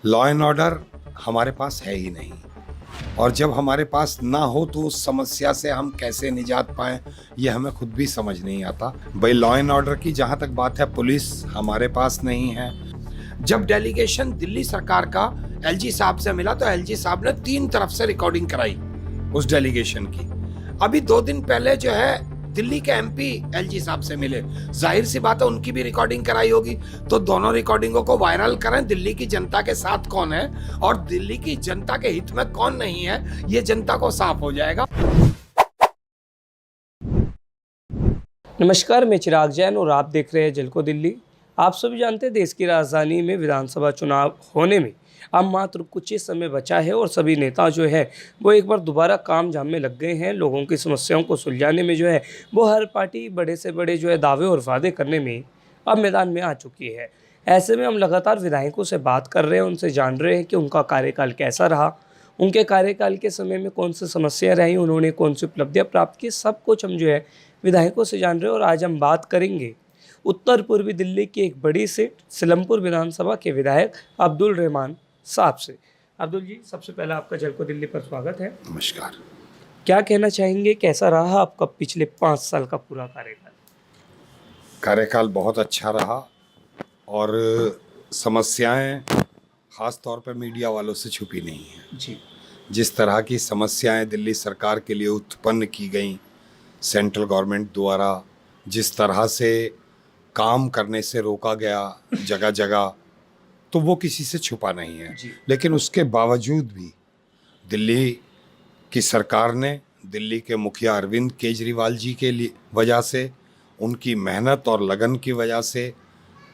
Law and order हमारे पास है ही नहीं, और जब हमारे पास ना हो तो उस समस्या से हम कैसे निजात पाएं ये हमें खुद भी समझ नहीं आता। भाई लॉ एंड ऑर्डर की जहां तक बात है, पुलिस हमारे पास नहीं है। जब डेलीगेशन दिल्ली सरकार का एलजी साहब से मिला तो एलजी साहब ने 3 तरफ से रिकॉर्डिंग कराई उस डेलीगेशन की। अभी 2 दिन पहले जो है दिल्ली के एमपी एलजी साहब से मिले, जाहिर सी बात है उनकी भी रिकॉर्डिंग कराई होगी। तो दोनों रिकॉर्डिंगों को वायरल करें, दिल्ली की जनता के साथ कौन है और दिल्ली की जनता के हित में कौन नहीं है, ये जनता को साफ हो जाएगा। नमस्कार, मैं चिराग जैन और आप देख रहे हैं झलको दिल्ली। आप सभी जानते हैं देश की राजधानी में विधानसभा चुनाव होने में अब मात्र कुछ ही समय बचा है और सभी नेता जो है वो एक बार दोबारा काम झाम में लग गए हैं। लोगों की समस्याओं को सुलझाने में जो है वो हर पार्टी बड़े से बड़े जो है दावे और वादे करने में अब मैदान में आ चुकी है। ऐसे में हम लगातार विधायकों से बात कर रहे हैं, उनसे जान रहे हैं कि उनका कार्यकाल कैसा रहा, उनके कार्यकाल के समय में कौन सी समस्या रही, उन्होंने कौन सी उपलब्धियाँ प्राप्त की, सब कुछ हम जो है विधायकों से जान रहे हैं। और आज हम बात करेंगे उत्तर पूर्वी दिल्ली की एक बड़ी सीट सिलमपुर विधानसभा के विधायक अब्दुल रहमान साहब से। अब्दुल जी, सबसे पहले आपका झलको दिल्ली पर स्वागत है। नमस्कार। क्या कहना चाहेंगे, कैसा रहा आपका पिछले 5 साल का पूरा कार्यकाल? कार्यकाल बहुत अच्छा रहा और समस्याएं खास तौर पर मीडिया वालों से छुपी नहीं है जी। जिस तरह की समस्याएं दिल्ली सरकार के लिए उत्पन्न की गई सेंट्रल गवर्नमेंट द्वारा, जिस तरह से काम करने से रोका गया जगह जगह, तो वो किसी से छुपा नहीं है। लेकिन उसके बावजूद भी दिल्ली की सरकार ने दिल्ली के मुखिया अरविंद केजरीवाल जी के लिए वजह से, उनकी मेहनत और लगन की वजह से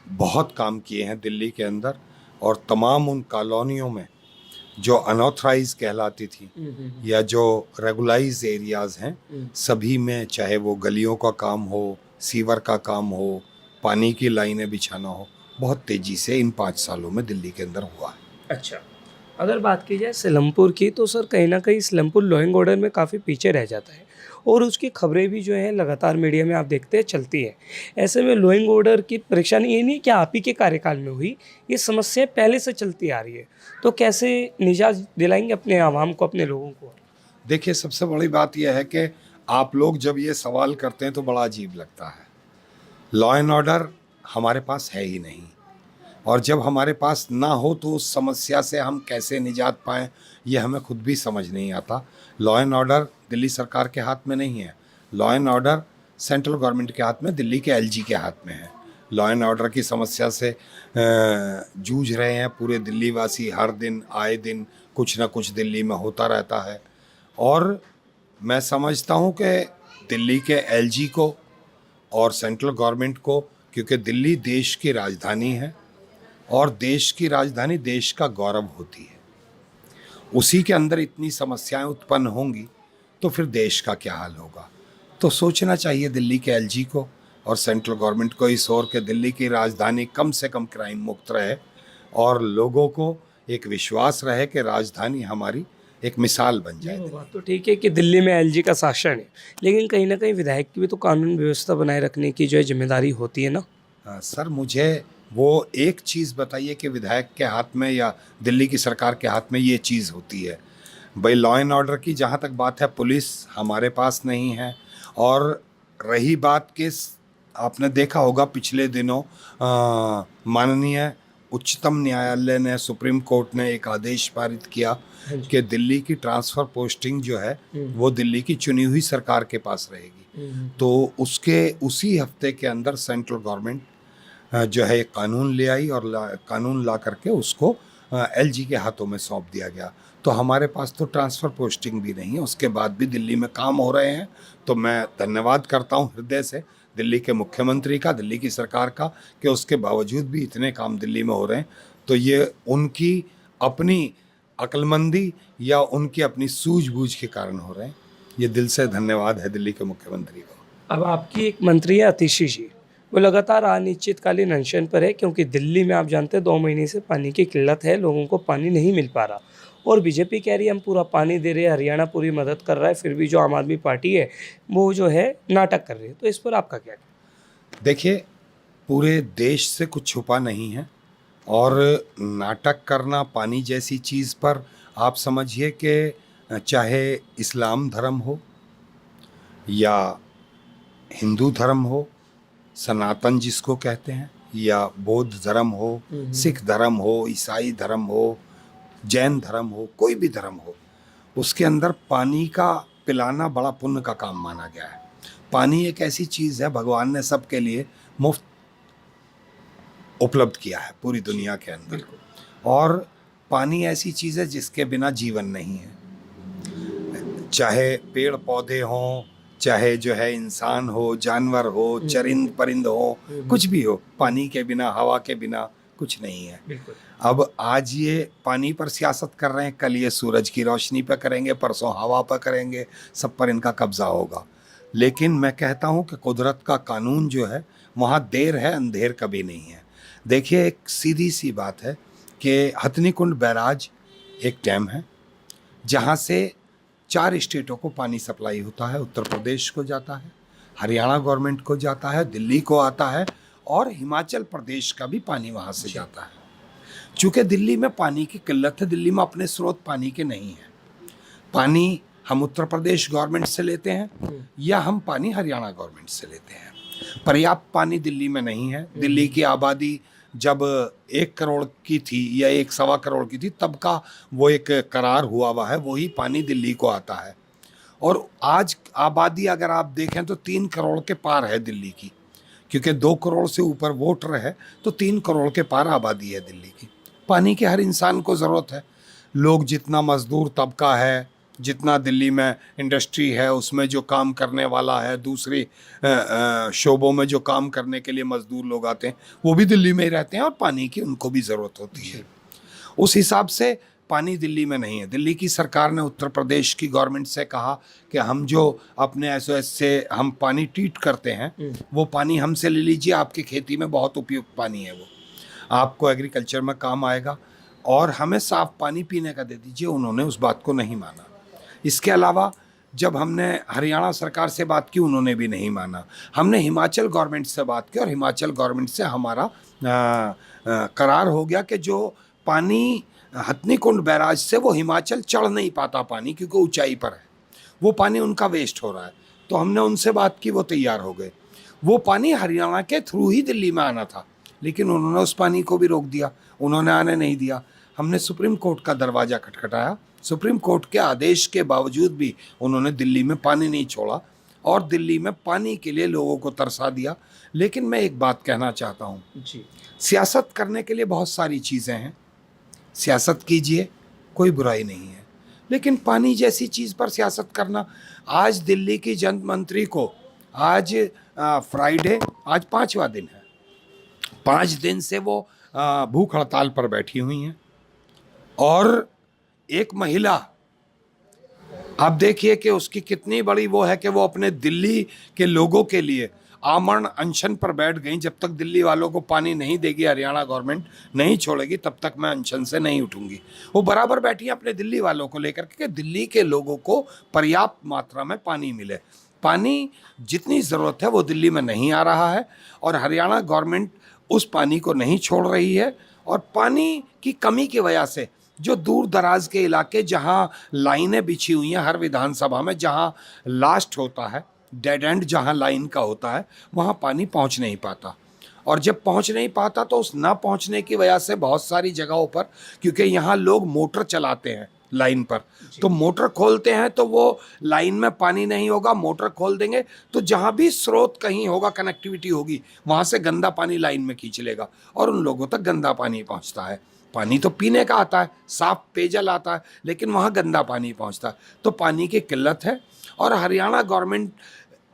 बहुत काम किए हैं दिल्ली के अंदर। और तमाम उन कॉलोनियों में जो अनऑथराइज कहलाती थी या जो रेगुलाइज एरियाज़ हैं, सभी में चाहे वो गलियों का काम हो, सीवर का काम हो, पानी की लाइनें बिछाना हो, बहुत तेज़ी से इन 5 सालों में दिल्ली के अंदर हुआ है। अच्छा, अगर बात की जाए सिलमपुर की तो सर कहीं ना कहीं सिलमपुर लॉ एंड ऑर्डर में काफ़ी पीछे रह जाता है और उसकी खबरें भी जो है लगातार मीडिया में आप देखते हैं चलती है। ऐसे में लॉ एंड ऑर्डर की परेशानी ये नहीं कि आप ही के कार्यकाल में हुई, ये समस्या पहले से चलती आ रही है, तो कैसे निजात दिलाएंगे अपने आवाम को, अपने लोगों को? देखिए, सबसे बड़ी बात यह है कि आप लोग जब ये सवाल करते हैं तो बड़ा अजीब लगता है। लॉ एंड ऑर्डर हमारे पास है ही नहीं, और जब हमारे पास ना हो तो उस समस्या से हम कैसे निजात पाएं ये हमें खुद भी समझ नहीं आता। लॉ एंड ऑर्डर दिल्ली सरकार के हाथ में नहीं है, law and order central government के हाथ में, दिल्ली के एलजी के हाथ में है। लॉ एंड ऑर्डर की समस्या से जूझ रहे हैं पूरे दिल्ली वासी। हर दिन आए दिन कुछ ना कुछ दिल्ली में होता रहता है, और मैं समझता हूँ कि दिल्ली के एलजी को और सेंट्रल गवर्नमेंट को, क्योंकि दिल्ली देश की राजधानी है और देश की राजधानी देश का गौरव होती है, उसी के अंदर इतनी समस्याएं उत्पन्न होंगी तो फिर देश का क्या हाल होगा। तो सोचना चाहिए दिल्ली के एलजी को और सेंट्रल गवर्नमेंट को इस ओर के दिल्ली की राजधानी कम से कम क्राइम मुक्त रहे और लोगों को एक विश्वास रहे कि राजधानी हमारी एक मिसाल बन जाए। वो बात तो ठीक है कि दिल्ली में एलजी का शासन है, लेकिन कहीं ना कहीं विधायक की भी तो कानून व्यवस्था बनाए रखने की जो है जिम्मेदारी होती है ना। हाँ सर, मुझे वो एक चीज़ बताइए कि विधायक के हाथ में या दिल्ली की सरकार के हाथ में ये चीज़ होती है। भाई लॉ एंड ऑर्डर की जहाँ तक बात है, पुलिस हमारे पास नहीं है। और रही बात कि आपने देखा होगा पिछले दिनों माननीय उच्चतम न्यायालय ने, सुप्रीम कोर्ट ने एक आदेश पारित किया कि दिल्ली की ट्रांसफ़र पोस्टिंग जो है वो दिल्ली की चुनी हुई सरकार के पास रहेगी। तो उसके उसी हफ्ते के अंदर सेंट्रल गवर्नमेंट जो है एक कानून ले आई और कानून ला करके उसको एलजी के हाथों में सौंप दिया गया। तो हमारे पास तो ट्रांसफ़र पोस्टिंग भी नहीं है, उसके बाद भी दिल्ली में काम हो रहे हैं। तो मैं धन्यवाद करता हूं हृदय से दिल्ली के मुख्यमंत्री का, दिल्ली की सरकार का, कि उसके बावजूद भी इतने काम दिल्ली में हो रहे हैं। तो ये उनकी अपनी अक्लमंदी या उनकी अपनी सूझबूझ के कारण हो रहे हैं। ये दिल से धन्यवाद है दिल्ली के मुख्यमंत्री को। अब आपकी एक मंत्री है आतिशी जी, वो लगातार अनिश्चितकालीन अनशन पर है क्योंकि दिल्ली में आप जानते हैं 2 महीने से पानी की किल्लत है, लोगों को पानी नहीं मिल पा रहा और बीजेपी कह रही है हम पूरा पानी दे रहे हैं, हरियाणा पूरी मदद कर रहा है, फिर भी जो आम आदमी पार्टी है वो जो है नाटक कर रही है। तो इस पर आपका क्या? देखिए, पूरे देश से कुछ छुपा नहीं है। और नाटक करना पानी जैसी चीज़ पर, आप समझिए कि चाहे इस्लाम धर्म हो या हिंदू धर्म हो, सनातन जिसको कहते हैं, या बौद्ध धर्म हो, सिख धर्म हो, ईसाई धर्म हो, जैन धर्म हो, कोई भी धर्म हो, उसके अंदर पानी का पिलाना बड़ा पुण्य का काम माना गया है। पानी एक ऐसी चीज़ है, भगवान ने सबके लिए मुफ्त उपलब्ध किया है पूरी दुनिया के अंदर। और पानी ऐसी चीज़ है जिसके बिना जीवन नहीं है। चाहे पेड़ पौधे हों, चाहे जो है इंसान हो, जानवर हो, चरिंद परिंद हो, कुछ भी हो, पानी के बिना, हवा के बिना कुछ नहीं है। अब आज ये पानी पर सियासत कर रहे हैं, कल ये सूरज की रोशनी पर करेंगे, परसों हवा पर करेंगे, सब पर इनका कब्जा होगा। लेकिन मैं कहता हूँ कि कुदरत का कानून जो है, वहाँ देर है, अंधेर कभी नहीं है। देखिए, एक सीधी सी बात है कि हथनीकुंड बैराज एक डैम है जहाँ से 4 स्टेटों को पानी सप्लाई होता है। उत्तर प्रदेश को जाता है, हरियाणा गवर्नमेंट को जाता है, दिल्ली को आता है, और हिमाचल प्रदेश का भी पानी वहाँ से जाता है। चूँकि दिल्ली में पानी की किल्लत है, दिल्ली में अपने स्रोत पानी के नहीं हैं। पानी हम उत्तर प्रदेश गवर्नमेंट से लेते हैं या हम पानी हरियाणा गवर्नमेंट से लेते हैं। पर्याप्त पानी दिल्ली में नहीं है। दिल्ली की आबादी जब 1 करोड़ की थी या 1 सवा करोड़ की थी, तब का वो एक करार हुआ है, वही पानी दिल्ली को आता है। और आज आबादी अगर आप देखें तो 3 करोड़ के पार है दिल्ली की, क्योंकि 2 करोड़ से ऊपर वोटर है, तो 3 करोड़ के पार आबादी है दिल्ली की। पानी की हर इंसान को ज़रूरत है। लोग जितना मज़दूर तबका है, जितना दिल्ली में इंडस्ट्री है, उसमें जो काम करने वाला है, दूसरी शोबों में जो काम करने के लिए मज़दूर लोग आते हैं, वो भी दिल्ली में ही रहते हैं और पानी की उनको भी ज़रूरत होती है। उस हिसाब से पानी दिल्ली में नहीं है। दिल्ली की सरकार ने उत्तर प्रदेश की गवर्नमेंट से कहा कि हम जो अपने एसओएस से हम पानी ट्रीट करते हैं, वो पानी हमसे ले लीजिए, आपकी खेती में बहुत उपयुक्त पानी है, वो आपको एग्रीकल्चर में काम आएगा, और हमें साफ़ पानी पीने का दे दीजिए। उन्होंने उस बात को नहीं माना। इसके अलावा जब हमने हरियाणा सरकार से बात की, उन्होंने भी नहीं माना। हमने हिमाचल गवर्नमेंट से बात की और हिमाचल गवर्नमेंट से हमारा करार हो गया कि जो पानी हथनीकुंड बैराज से, वो हिमाचल चढ़ नहीं पाता पानी, क्योंकि ऊंचाई पर है, वो पानी उनका वेस्ट हो रहा है। तो हमने उनसे बात की, वो तैयार हो गए। वो पानी हरियाणा के थ्रू ही दिल्ली में आना था, लेकिन उन्होंने उस पानी को भी रोक दिया, उन्होंने आने नहीं दिया। हमने सुप्रीम कोर्ट का दरवाज़ा खटखटाया, सुप्रीम कोर्ट के आदेश के बावजूद भी उन्होंने दिल्ली में पानी नहीं छोड़ा और दिल्ली में पानी के लिए लोगों को तरसा दिया। लेकिन मैं एक बात कहना चाहता हूँ जी, सियासत करने के लिए बहुत सारी चीज़ें हैं, सियासत कीजिए, कोई बुराई नहीं है, लेकिन पानी जैसी चीज़ पर सियासत करना। आज दिल्ली की जन मंत्री को, आज फ्राइडे, आज 5वां दिन है, 5 दिन से वो भूख हड़ताल पर बैठी हुई हैं। और एक महिला, आप देखिए कि उसकी कितनी बड़ी वो है कि वो अपने दिल्ली के लोगों के लिए आमरण अनशन पर बैठ गई। जब तक दिल्ली वालों को पानी नहीं देगी, हरियाणा गवर्नमेंट नहीं छोड़ेगी, तब तक मैं अनशन से नहीं उठूंगी। वो बराबर बैठी है अपने दिल्ली वालों को लेकर के, दिल्ली के लोगों को पर्याप्त मात्रा में पानी मिले। पानी जितनी ज़रूरत है वो दिल्ली में नहीं आ रहा है, और हरियाणा गवर्नमेंट उस पानी को नहीं छोड़ रही है। और पानी की कमी की वजह से जो दूर दराज के इलाके, जहाँ लाइनें बिछी हुई हैं हर विधानसभा में, जहाँ लास्ट होता है, डेड एंड जहाँ लाइन का होता है, वहाँ पानी पहुँच नहीं पाता। और जब पहुँच नहीं पाता तो उस ना पहुँचने की वजह से बहुत सारी जगहों पर, क्योंकि यहाँ लोग मोटर चलाते हैं लाइन पर, तो मोटर खोलते हैं तो वो लाइन में पानी नहीं होगा, मोटर खोल देंगे तो जहाँ भी स्रोत कहीं होगा, कनेक्टिविटी होगी, वहाँ से गंदा पानी लाइन में खींच लेगा और उन लोगों तक गंदा पानी पहुँचता है। पानी तो पीने का आता है, साफ पेयजल आता है, लेकिन वहाँ गंदा पानी पहुँचता है। तो पानी की किल्लत है, और हरियाणा गवर्नमेंट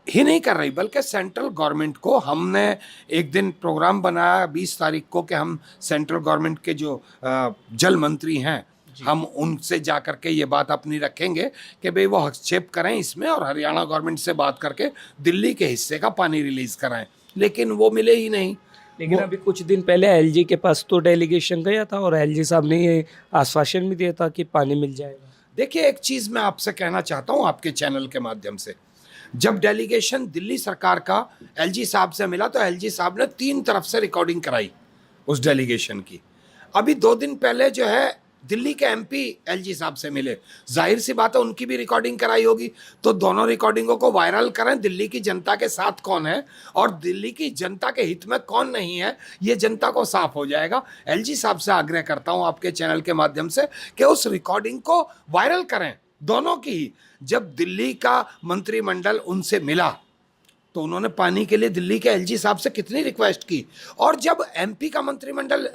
ही नहीं कर रही, बल्कि सेंट्रल गवर्नमेंट को हमने एक दिन प्रोग्राम बनाया 20 तारीख को कि हम सेंट्रल गवर्नमेंट के जो जल मंत्री हैं, हम उनसे जा कर के ये बात अपनी रखेंगे कि भाई वो हस्तक्षेप करें इसमें, और हरियाणा गवर्नमेंट से बात करके दिल्ली के हिस्से का पानी रिलीज़ कराएं। लेकिन वो मिले ही नहीं। लेकिन अभी कुछ दिन पहले एलजी के पास तो डेलीगेशन गया था और एलजी साहब ने ये आश्वासन भी दिया था कि पानी मिल जाएगा। देखिए, एक चीज़ मैं आपसे कहना चाहता हूँ आपके चैनल के माध्यम से, जब डेलीगेशन दिल्ली सरकार का एलजी साहब से मिला तो एलजी साहब ने 3 तरफ से रिकॉर्डिंग कराई उस डेलीगेशन की। अभी 2 दिन पहले जो है दिल्ली के एमपी एलजी साहब से मिले, जाहिर सी बात है उनकी भी रिकॉर्डिंग कराई होगी, तो दोनों रिकॉर्डिंगों को वायरल करें। दिल्ली की जनता के साथ कौन है और दिल्ली की जनता के हित में कौन नहीं है, ये जनता को साफ हो जाएगा। एलजी साहब से आग्रह करता हूं आपके चैनल के माध्यम से कि उस रिकॉर्डिंग को वायरल करें, दोनों की। जब दिल्ली का मंत्रिमंडल उनसे मिला तो उन्होंने पानी के लिए दिल्ली के एलजी साहब से कितनी रिक्वेस्ट की, और जब एमपी का मंत्रिमंडल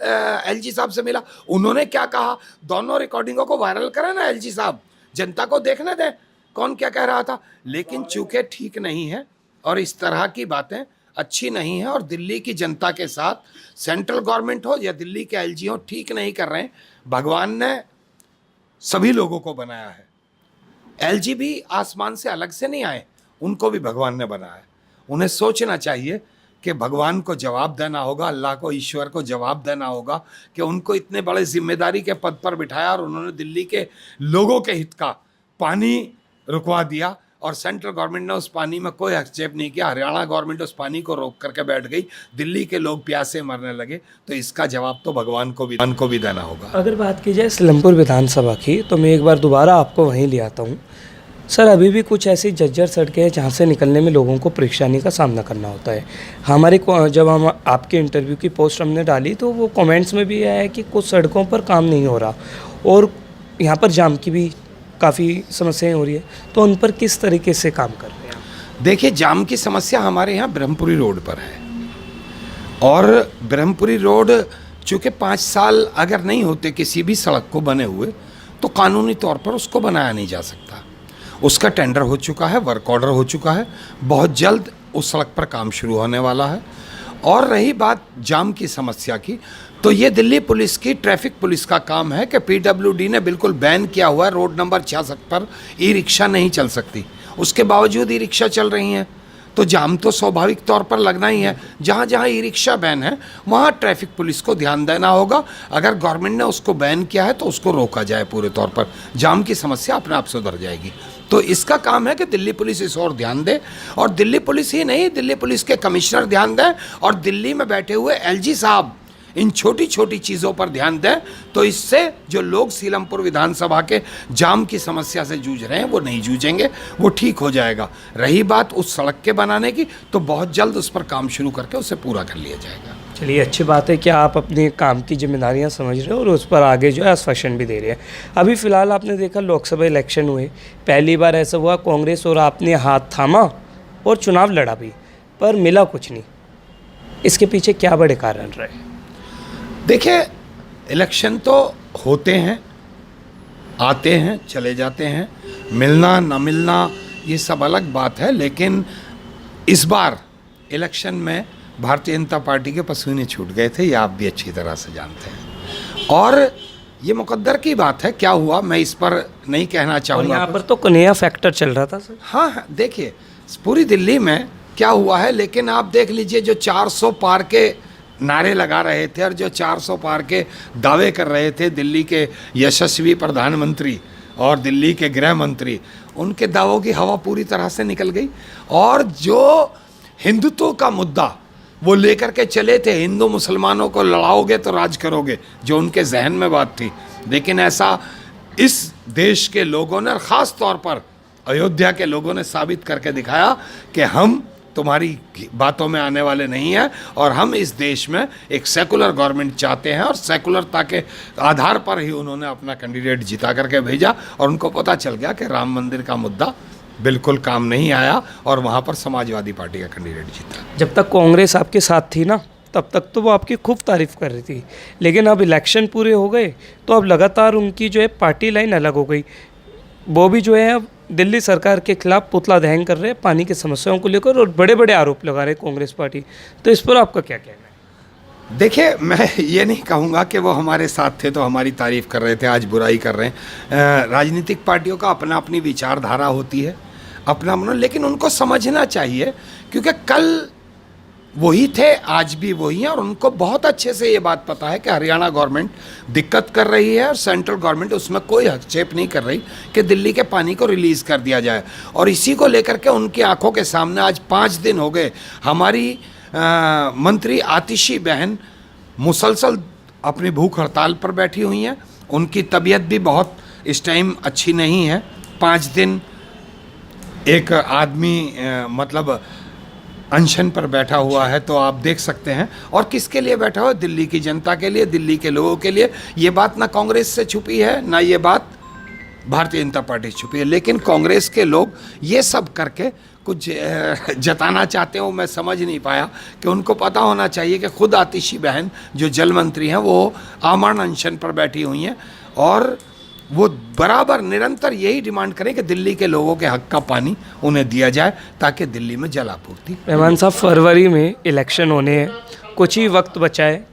एलजी साहब से मिला उन्होंने क्या कहा। दोनों रिकॉर्डिंगों को वायरल करें ना एलजी साहब, जनता को देखने दें कौन क्या कह रहा था। लेकिन चूंकि ठीक नहीं है और इस तरह की बातें अच्छी नहीं है, और दिल्ली की जनता के साथ सेंट्रल गवर्नमेंट हो या दिल्ली के एलजी हो ठीक नहीं कर रहे हैं। भगवान ने सभी लोगों को बनाया है, एलजी भी आसमान से अलग से नहीं आए, उनको भी भगवान ने बनाया है। उन्हें सोचना चाहिए कि भगवान को जवाब देना होगा, अल्लाह को, ईश्वर को जवाब देना होगा कि उनको इतने बड़े जिम्मेदारी के पद पर बिठाया और उन्होंने दिल्ली के लोगों के हित का पानी रुकवा दिया, और सेंट्रल गवर्नमेंट ने उस पानी में कोई हस्तक्षेप नहीं किया। हरियाणा गवर्नमेंट उस पानी को रोक करके बैठ गई, दिल्ली के लोग प्यासे मरने लगे। तो इसका जवाब तो भगवान को भी देना होगा। अगर बात की जाए सिलमपुर विधानसभा की, तो मैं एक बार दोबारा आपको वहीं ले आता हूँ। सर, अभी भी कुछ ऐसी जर्जर सड़कें हैं जहाँ से निकलने में लोगों को परेशानी का सामना करना होता है। जब हम आपके इंटरव्यू की पोस्ट हमने डाली तो वो कमेंट्स में भी आया है कि कुछ सड़कों पर काम नहीं हो रहा, और यहाँ पर जाम की भी काफ़ी समस्याएं हो रही है, तो उन पर किस तरीके से काम कर रहे हैं? देखिए, जाम की समस्या हमारे यहाँ ब्रह्मपुरी रोड पर है, और ब्रह्मपुरी रोड चूँकि 5 साल अगर नहीं होते किसी भी सड़क को बने हुए तो कानूनी तौर पर उसको बनाया नहीं जा सकता। उसका टेंडर हो चुका है, वर्क ऑर्डर हो चुका है, बहुत जल्द उस सड़क पर काम शुरू होने वाला है। और रही बात जाम की समस्या की, तो ये दिल्ली पुलिस की ट्रैफिक पुलिस का काम है कि पीडब्ल्यूडी ने बिल्कुल बैन किया हुआ है, रोड नंबर 66 पर ई रिक्शा नहीं चल सकती, उसके बावजूद ई रिक्शा चल रही हैं। तो जाम तो स्वाभाविक तौर पर लगना ही है। जहाँ जहाँ ई रिक्शा बैन है वहाँ ट्रैफिक पुलिस को ध्यान देना होगा। अगर गवर्नमेंट ने उसको बैन किया है तो उसको रोका जाए पूरे तौर पर, जाम की समस्या अपने आप सुधर जाएगी। तो इसका काम है कि दिल्ली पुलिस इस ओर ध्यान दे, और दिल्ली पुलिस ही नहीं, दिल्ली पुलिस के कमिश्नर ध्यान दें, और दिल्ली में बैठे हुए एलजी साहब इन छोटी छोटी चीज़ों पर ध्यान दें। तो इससे जो लोग सीलमपुर विधानसभा के जाम की समस्या से जूझ रहे हैं वो नहीं जूझेंगे, वो ठीक हो जाएगा। रही बात उस सड़क के बनाने की, तो बहुत जल्द उस पर काम शुरू करके उसे पूरा कर लिया जाएगा। चलिए, अच्छी बात है कि आप अपने काम की जिम्मेदारियां समझ रहे हो और उस पर आगे जो है आश्वासन भी दे रहे हैं। अभी फ़िलहाल आपने देखा लोकसभा इलेक्शन हुए, पहली बार ऐसा हुआ कांग्रेस और आपने हाथ थामा और चुनाव लड़ा भी, पर मिला कुछ नहीं। इसके पीछे क्या बड़े कारण रहे? देखिए, इलेक्शन तो होते हैं, आते हैं, चले जाते हैं, मिलना ना मिलना ये सब अलग बात है, लेकिन इस बार इलेक्शन में भारतीय जनता पार्टी के पसीने छूट गए थे, ये आप भी अच्छी तरह से जानते हैं, और ये मुकद्दर की बात है। क्या हुआ मैं इस पर नहीं कहना चाहूँगा। यहाँ पर तो कन्हैया फैक्टर चल रहा था सर। हाँ, देखिए पूरी दिल्ली में क्या हुआ है, लेकिन आप देख लीजिए जो 400 पार के नारे लगा रहे थे और जो 400 पार के दावे कर रहे थे दिल्ली के यशस्वी प्रधानमंत्री और दिल्ली के गृह मंत्री, उनके दावों की हवा पूरी तरह से निकल गई। और जो हिंदुत्व का मुद्दा वो लेकर के चले थे, हिंदू मुसलमानों को लड़ाओगे तो राज करोगे, जो उनके जहन में बात थी, लेकिन ऐसा इस देश के लोगों ने, और ख़ास तौर पर अयोध्या के लोगों ने साबित करके दिखाया कि हम तुम्हारी बातों में आने वाले नहीं हैं, और हम इस देश में एक सेकुलर गवर्नमेंट चाहते हैं। और सेकुलरता के आधार पर ही उन्होंने अपना कैंडिडेट जिता करके भेजा, और उनको पता चल गया कि राम मंदिर का मुद्दा बिल्कुल काम नहीं आया, और वहाँ पर समाजवादी पार्टी का कैंडिडेट जीता। जब तक कांग्रेस आपके साथ थी ना, तब तक तो वो आपकी खूब तारीफ़ कर रही थी, लेकिन अब इलेक्शन पूरे हो गए तो अब लगातार उनकी जो है पार्टी लाइन अलग हो गई। वो भी जो है अब दिल्ली सरकार के खिलाफ पुतला दहन कर रहे हैं पानी की समस्याओं को लेकर, और बड़े बड़े आरोप लगा रहे हैं कांग्रेस पार्टी। तो इस पर आपका क्या कहना है? देखिए, मैं ये नहीं कहूँगा कि वो हमारे साथ थे तो हमारी तारीफ़ कर रहे थे, आज बुराई कर रहे हैं। राजनीतिक पार्टियों का अपना अपनी विचारधारा होती है, अपना मन, लेकिन उनको समझना चाहिए, क्योंकि कल वही थे, आज भी वही हैं, और उनको बहुत अच्छे से ये बात पता है कि हरियाणा गवर्नमेंट दिक्कत कर रही है और सेंट्रल गवर्नमेंट उसमें कोई हस्तक्षेप नहीं कर रही कि दिल्ली के पानी को रिलीज़ कर दिया जाए। और इसी को लेकर के उनकी आंखों के सामने आज 5 दिन हो गए हमारी मंत्री आतिशी बहन मुसलसल अपनी भूख हड़ताल पर बैठी हुई हैं। उनकी तबीयत भी बहुत इस टाइम अच्छी नहीं है। 5 दिन एक आदमी मतलब अनशन पर बैठा हुआ है, तो आप देख सकते हैं। और किसके लिए बैठा हुआ है? दिल्ली की जनता के लिए, दिल्ली के लोगों के लिए। ये बात ना कांग्रेस से छुपी है, ना ये बात भारतीय जनता पार्टी से छुपी है। लेकिन कांग्रेस के लोग ये सब करके कुछ जताना चाहते हो, मैं समझ नहीं पाया कि उनको पता होना चाहिए कि खुद आतिशी बहन जो जल मंत्री हैं वो आमरण अनशन पर बैठी हुई हैं और वो बराबर निरंतर यही डिमांड करें कि दिल्ली के लोगों के हक का पानी उन्हें दिया जाए ताकि दिल्ली में जल आपूर्ति। रहमान साहब, फरवरी में इलेक्शन होने हैं, कुछ ही वक्त बचा है।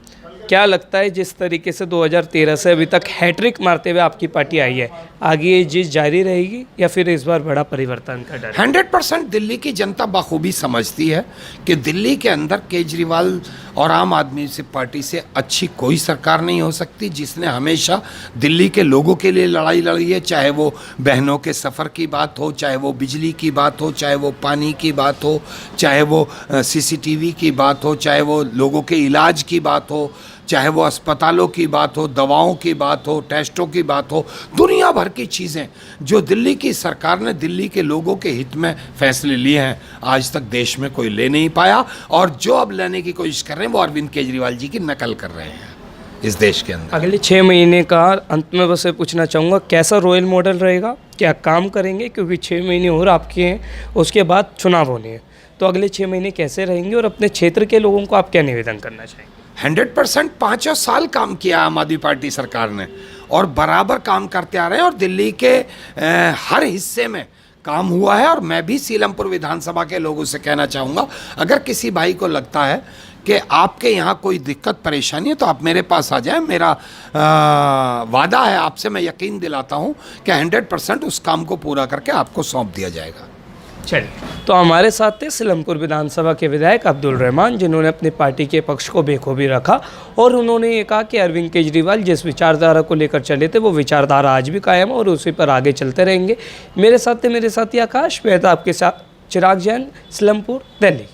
क्या लगता है जिस तरीके से 2013 से अभी तक हैट्रिक मारते हुए आपकी पार्टी आई है, आगे ये चीज़ जारी रहेगी या फिर इस बार बड़ा परिवर्तन का डर है? 100% दिल्ली की जनता बखूबी समझती है कि दिल्ली के अंदर केजरीवाल और आम आदमी से पार्टी से अच्छी कोई सरकार नहीं हो सकती, जिसने हमेशा दिल्ली के लोगों के लिए लड़ाई लड़ी है। चाहे वो बहनों के सफ़र की बात हो, चाहे वो बिजली की बात हो, चाहे वो पानी की बात हो, चाहे वो CCTV की बात हो, चाहे वो लोगों के इलाज की बात हो, चाहे वो अस्पतालों की बात हो, दवाओं की बात हो, टेस्टों की बात हो। दुनिया भर की चीज़ें जो दिल्ली की सरकार ने दिल्ली के लोगों के हित में फैसले लिए हैं, आज तक देश में कोई ले नहीं पाया। और जो अब लेने की कोशिश कर रहे हैं वो अरविंद केजरीवाल जी की नकल कर रहे हैं इस देश के अंदर। अगले 6 महीने का अंत में बस ये पूछना चाहूँगा, कैसा रॉयल मॉडल रहेगा? क्या काम करेंगे? क्योंकि 6 महीने और आपके हैं, उसके बाद चुनाव होने हैं, तो अगले 6 महीने कैसे रहेंगे और अपने क्षेत्र के लोगों को आप क्या निवेदन करना चाहेंगे? 100% 5 साल काम किया आम आदमी पार्टी सरकार ने और बराबर काम करते आ रहे हैं और दिल्ली के हर हिस्से में काम हुआ है। और मैं भी सीलमपुर विधानसभा के लोगों से कहना चाहूँगा, अगर किसी भाई को लगता है कि आपके यहाँ कोई दिक्कत परेशानी है तो आप मेरे पास आ जाएं। मेरा वादा है आपसे, मैं यकीन दिलाता हूँ कि 100% उस काम को पूरा करके आपको सौंप दिया जाएगा। चलिए, तो हमारे साथ थे सीलमपुर विधानसभा के विधायक अब्दुल रहमान, जिन्होंने अपनी पार्टी के पक्ष को बेखूबी रखा और उन्होंने ये कहा कि अरविंद केजरीवाल जिस विचारधारा को लेकर चले थे वो विचारधारा आज भी कायम है और उसी पर आगे चलते रहेंगे। मेरे साथ थे मेरे साथी आकाश मेहता, आपके साथ चिराग जैन, सीलमपुर, दिल्ली।